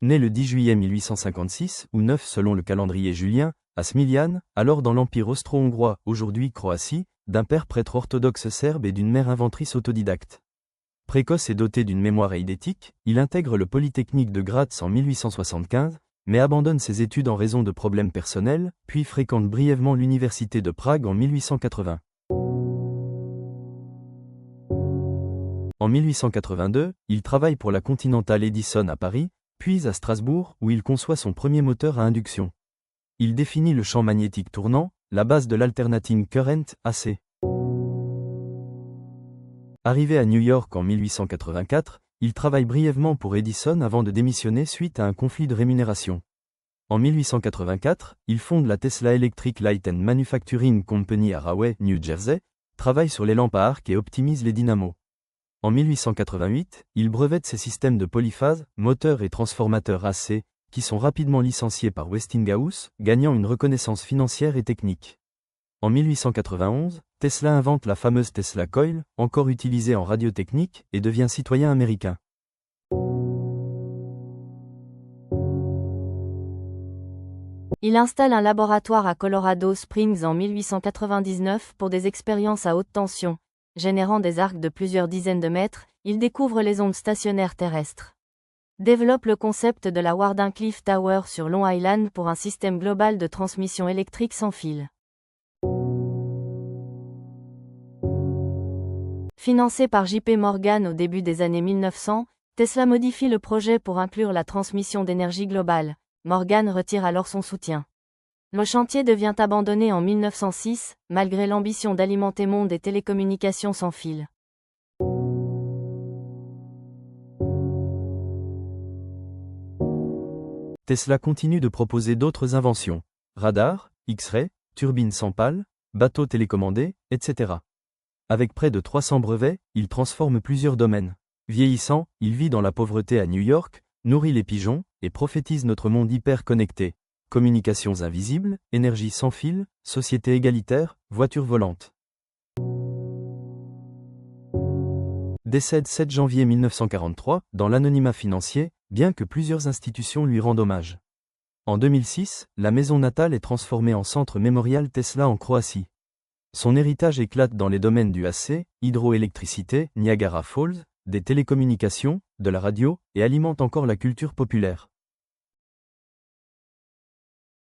Né le 10 juillet 1856, ou 9 selon le calendrier julien, à Smiljan, alors dans l'Empire austro-hongrois, aujourd'hui Croatie, d'un père prêtre orthodoxe serbe et d'une mère inventrice autodidacte. Précoce et doté d'une mémoire eidétique, il intègre le Polytechnique de Graz en 1875, mais abandonne ses études en raison de problèmes personnels, puis fréquente brièvement l'université de Prague en 1880. En 1882, il travaille pour la Continental Edison à Paris, puis à Strasbourg, où il conçoit son premier moteur à induction. Il définit le champ magnétique tournant, la base de l'alternating current, AC. Arrivé à New York en 1884, il travaille brièvement pour Edison avant de démissionner suite à un conflit de rémunération. En 1884, il fonde la Tesla Electric Light and Manufacturing Company à Rahway, New Jersey, travaille sur les lampes à arc et optimise les dynamos. En 1888, il brevette ses systèmes de polyphase, moteurs et transformateurs AC, qui sont rapidement licenciés par Westinghouse, gagnant une reconnaissance financière et technique. En 1891, Tesla invente la fameuse Tesla Coil, encore utilisée en radiotechnique, et devient citoyen américain. Il installe un laboratoire à Colorado Springs en 1899 pour des expériences à haute tension. Générant des arcs de plusieurs dizaines de mètres, il découvre les ondes stationnaires terrestres. Développe le concept de la Wardenclyffe Tower sur Long Island pour un système global de transmission électrique sans fil. Financé par J.P. Morgan au début des années 1900, Tesla modifie le projet pour inclure la transmission d'énergie globale. Morgan retire alors son soutien. Le chantier devient abandonné en 1906, malgré l'ambition d'alimenter monde et télécommunications sans fil. Tesla continue de proposer d'autres inventions. Radar, X-ray, turbines sans pales, bateaux télécommandés, etc. Avec près de 300 brevets, il transforme plusieurs domaines. Vieillissant, il vit dans la pauvreté à New York, nourrit les pigeons, et prophétise notre monde hyper connecté. Communications invisibles, énergie sans fil, société égalitaire, voiture volante. Décède 7 janvier 1943, dans l'anonymat financier, bien que plusieurs institutions lui rendent hommage. En 2006, la maison natale est transformée en centre mémorial Tesla en Croatie. Son héritage éclate dans les domaines du AC, hydroélectricité, Niagara Falls, des télécommunications, de la radio, et alimente encore la culture populaire.